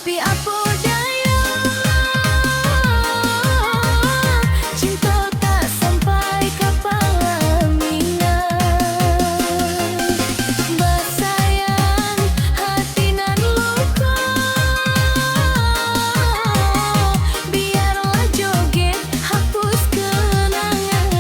Tapi apa daya, cinta tak sampai ke pelaminan. Bersayang hati nan luka, biarlah joget hapus kenangan.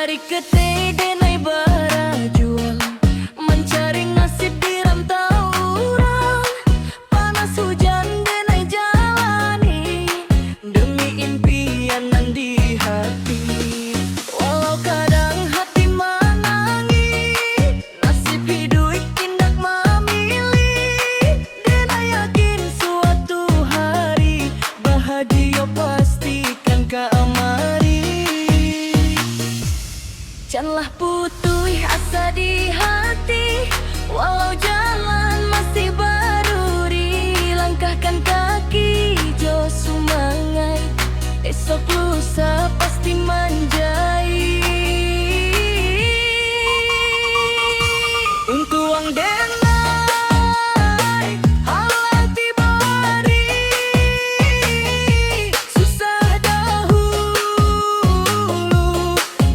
Dari kete denai barajual, mencari nasib di rantau orang. Panas hujan denai jalani, demi impian nan di hati. Walau kadang hati menangis, nasib hidup tindak memilih. Denai yakin suatu hari bahagia pastikan keamari. Janganlah putus asa di hati, walau jalan masih baruri. Langkahkan kaki jauh sumangai, esok lusa pasti menjai. Untuk ang denai halang tiba hari, susah dahulu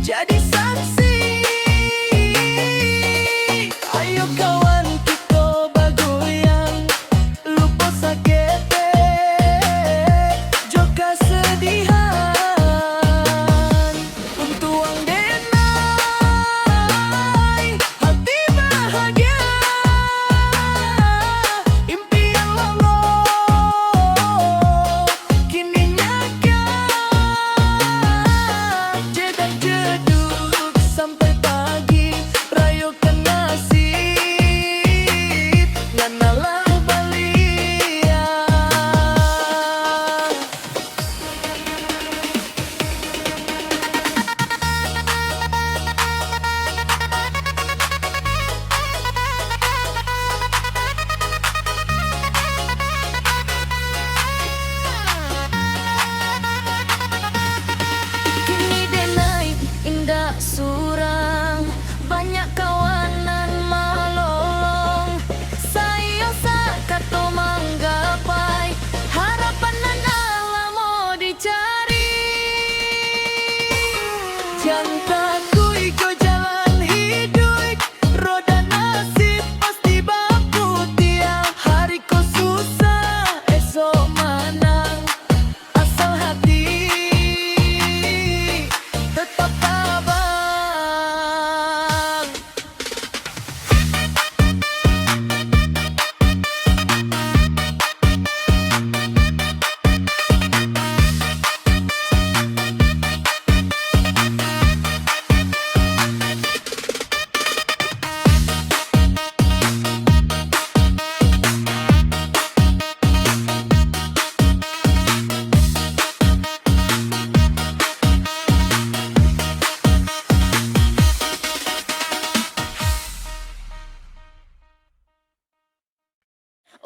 jadi saksi. Ayo kawan kita bagoyang, lupa sakit joka sedihan. Untuk ang denai hati bahagia, impian longo kini nyaka. Jedak jeduk sampai pagi, rayukan nasib nganalah balia. Kini denai indah surang, banyak kawanan malolong. Sayo sakato manggapai, harapan nan alam mau dicari. Jangan takut ikut jalan hidup, roda nasib pasti baku tiap hari. Kau susah esok menang, asal hati tetap tabang.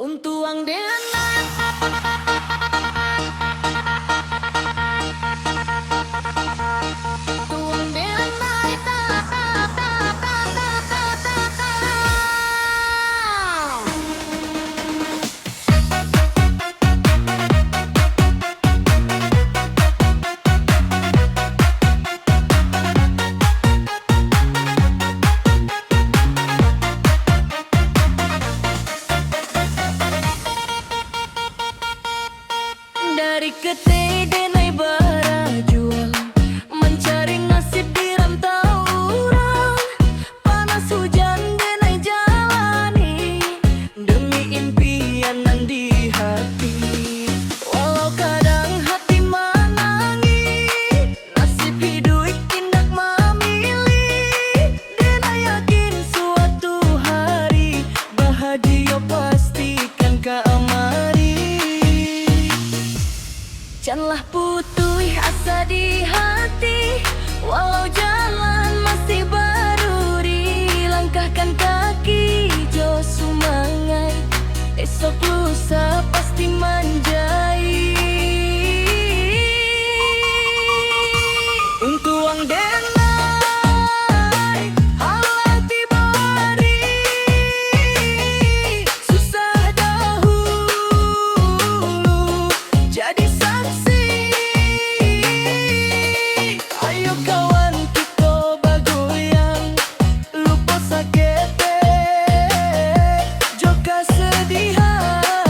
Untuk ang denai tuang denai dari kete denai barajual, mencari nasib di rantau orang. Panas hujan denai jalani, demi impian nan di hati. Walau kadang hati menangis, nasib hidup tindak memilih. Denai yakin suatu hari bahagia pastikan keamari. Janganlah putus asa di hati, walau jalan masih baruri. Langkahkan kaki jauh sumangai, esok lusa pasti menjai. Untuk ang denai halang tiba hari, susah dahulu jadi saksi. Ayo kawan kita bagoyang, lupa sakit joka sedihan.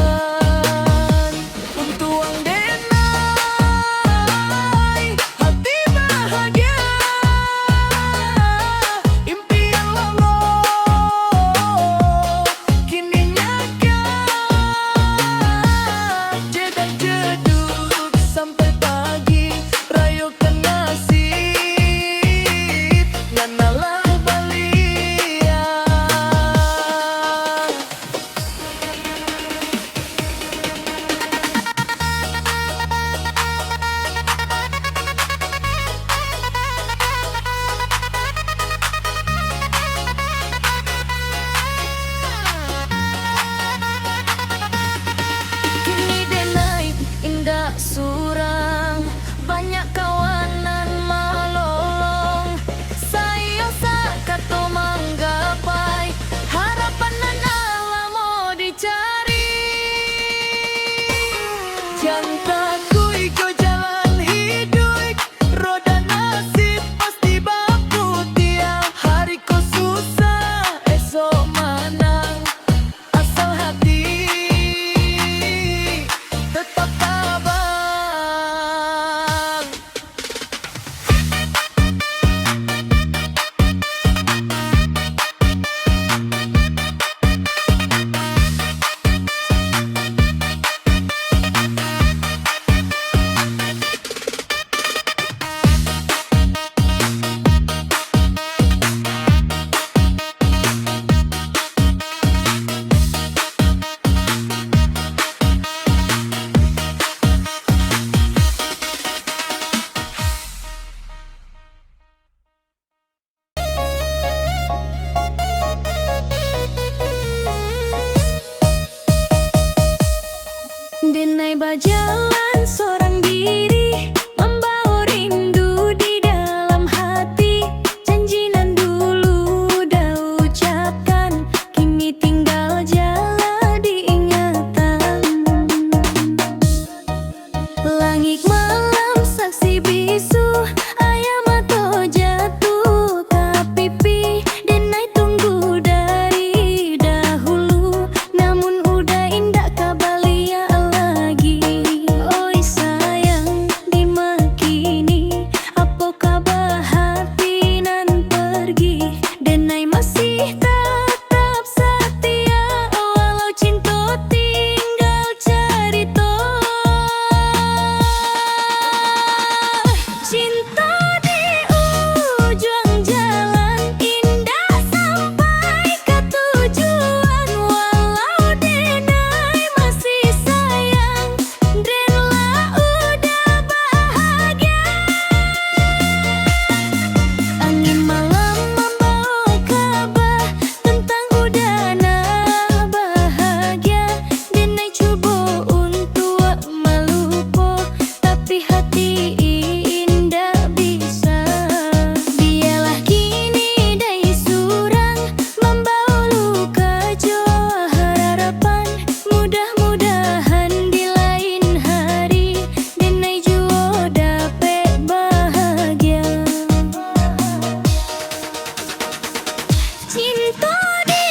jalan seorang diri, membawa rindu di dalam hati. Janji nan dulu dah ucapkan, kini tinggal jalan di ingatan. Langit malam saksi bisu, ayam atau jatuh ke pipi. Denai tunggu dari dahulu, namun udah indah kabalia lagi. Oi sayang, di makini, apa kabar hati nan pergi. Denai masih tetap setia, walau cinta tinggal cerita. Cinta di ujung jalan, indah sampai ke tujuan. Walau denai masih sayang, denlah udah bahagia. Angin malam membawa kabar tentang udana bahagia. Denai cuba untuk melupa, tapi hati indah bisa. Biarlah kini dai surang, membawa luka jua harapan. Mudah-mudahan di lain hari, denai jua dapat bahagia. Cinta di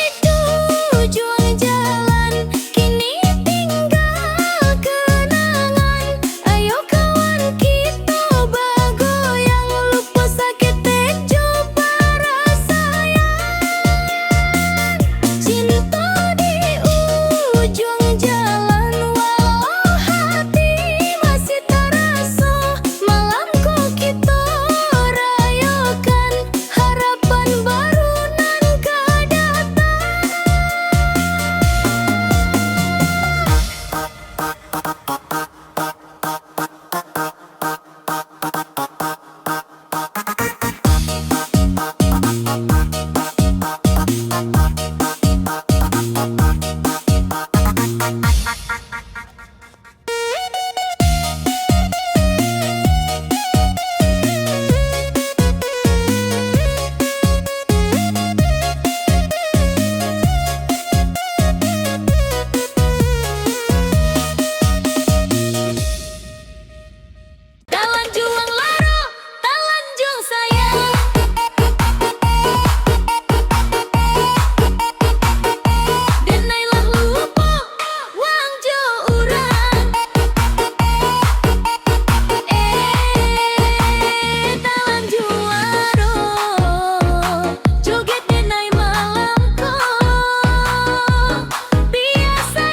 ujung jalan, kini tinggal kenangan. Ayo kawan kita bergoyang, lupa sakit jumpa rasayang. Cinta di ujung jalan, walau hati masih terasa. Malamku kita rayakan, harapan baru nan kedatang. Dalam juang laro, dalam juang sayang. Denailah lupa, wang jo urang. Dalam juang laro, joget denai malam ko. Biasa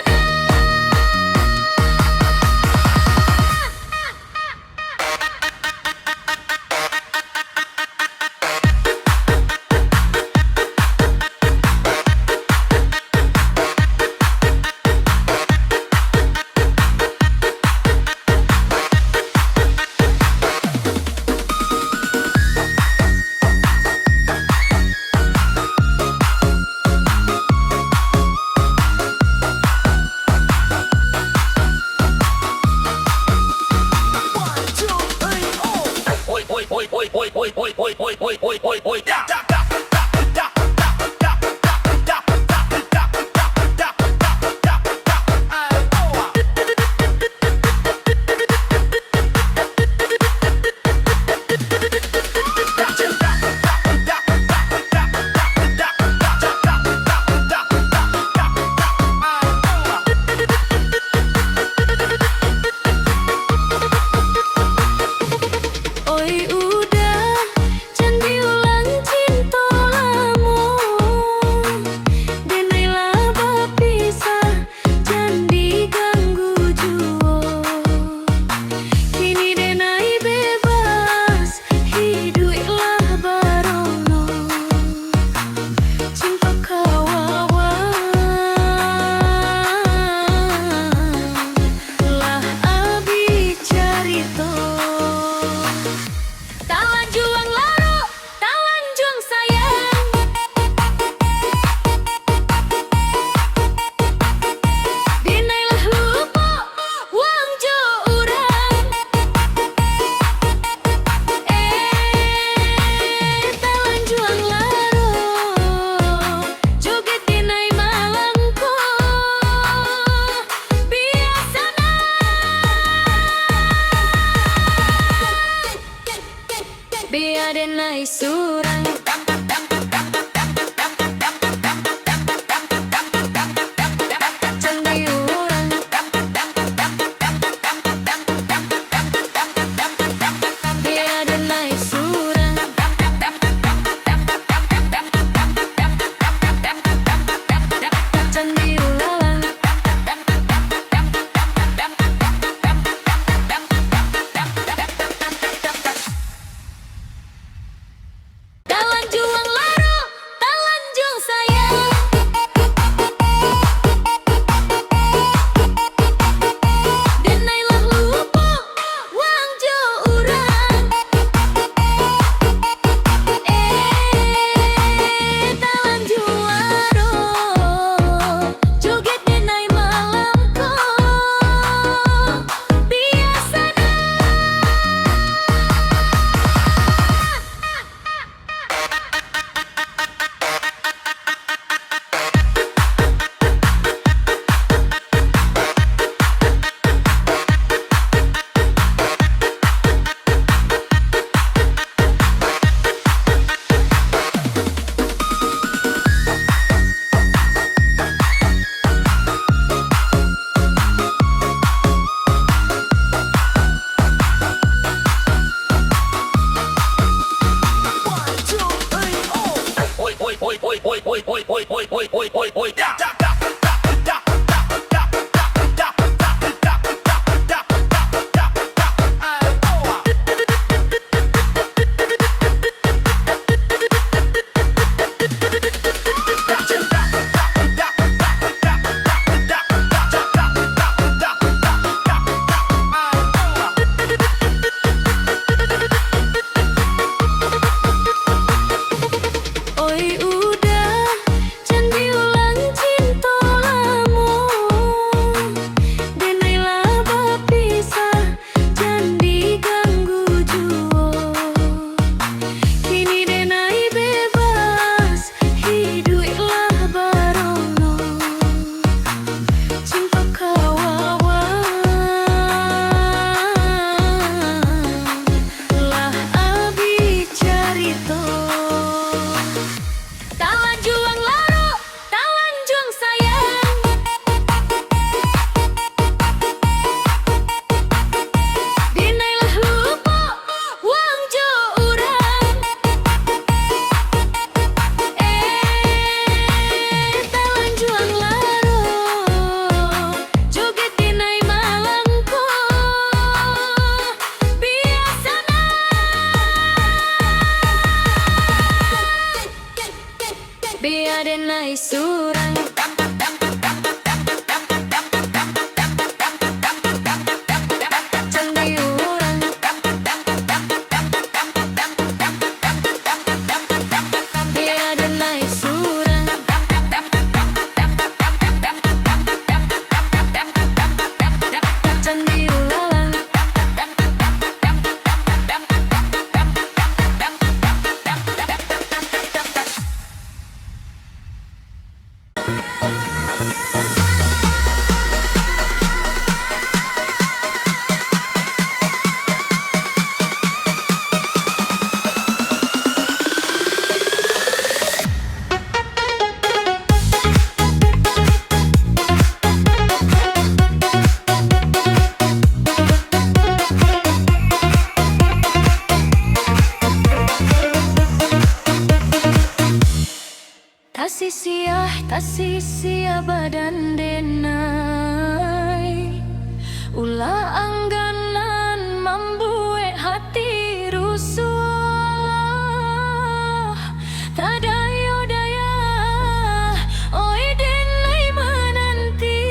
oi udah, jangan diulang cinta. Oi udah, jangan diulang cinta lamun. Denailah berpisah, jangan diganggu jua. Kini denai bebas, hiduplah barono. Cinta kawawan lah abi carito. Talan juang laro, talan juang sayang. Dinailah lupa, wang jo urang. Talan juang laro, joget dinai malangko. Biasana biar denai surang. Candi urang, biar denai surang. Candi ulalang. Tasisia badan denai, ulah angganan membuat hati rusuh. Tadayo daya, oi denai menanti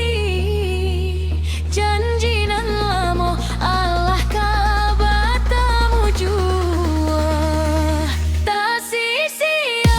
janji nan lamo Allah kabatamu jua. Tasisia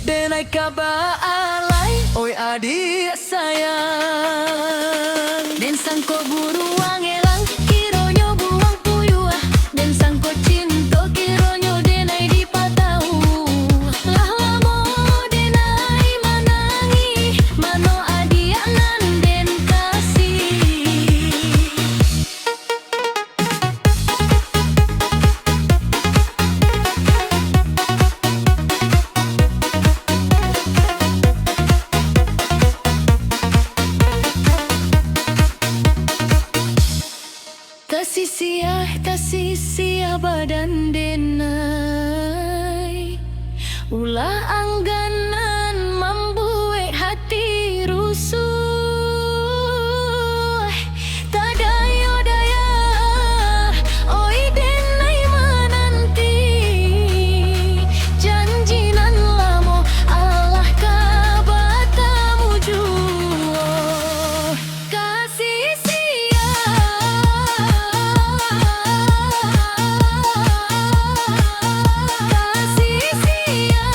denai kabaalai, oi adik sayang. Den sangko buruang elang, kironyo buang puyuah. Den sangko cinta, kironyo denai dipatau. Lah lamo denai manangi, mano adik nan den kasih. Tasisia badan denai, ulah angganan membuat hati rusuh. Tadayo daya, oi denai menanti janji nan lamo Allah kabatamu jua. Kasih sia kasih sia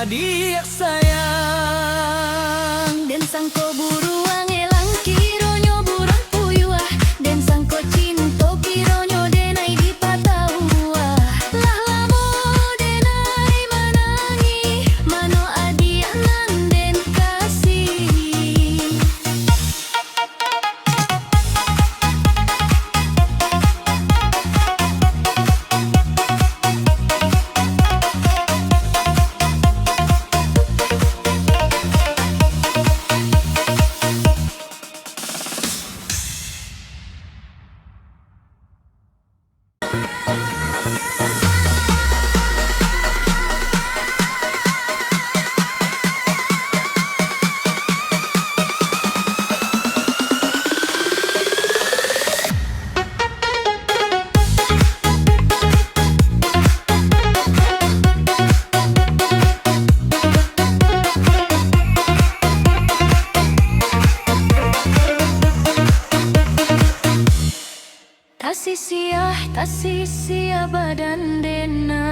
adik sayang. Den sangko buruang elang kironyo burang puyuah. Den sangko cinto kironyo denai dipataua. Lah lamo denai manangi, mano adianan den kasih. Tasisia badan denai,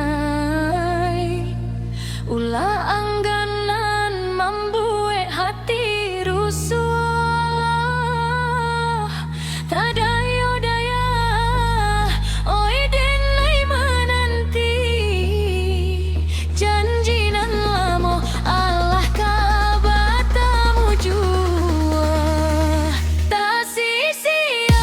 ulah angganan membuat hati rusuh. Tadayo daya, oi denai menanti, janji nan lamo Allah kabatamu jua. Tasisia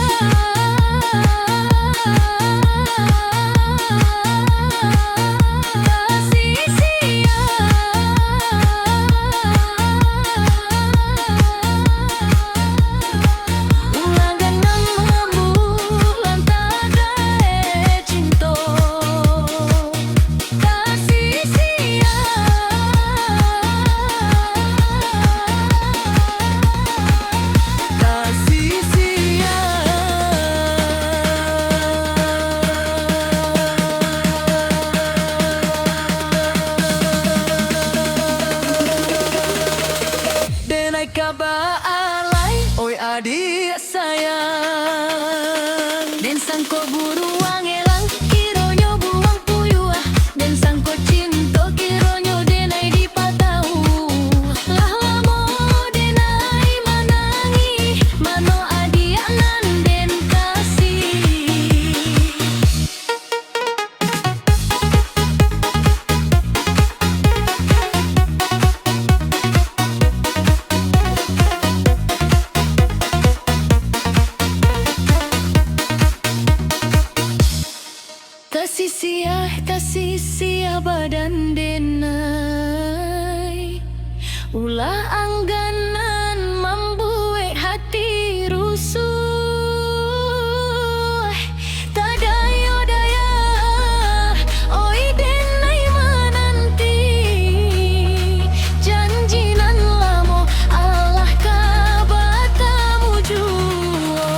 kabalai, oi adik sayang. Den sangko buruang elang kironyo buang puyuah. Den sangko cinto kironyo denai dipatau. Lah lamo denai manangi, mano adianan den kasih. Tasisia badan denai, ulah angganan membuat hati rusuh. Tadayo daya, oi denai menanti, janji nan lamo Allah kabatamu jua.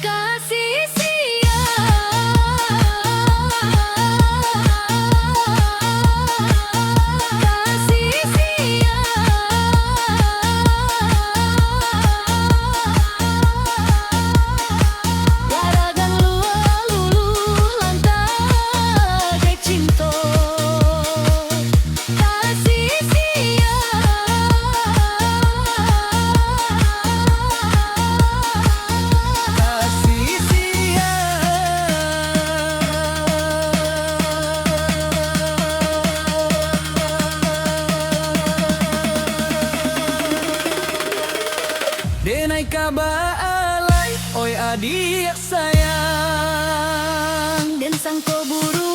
Kasih denai kabalai, oi adik sayang. Den sangko buru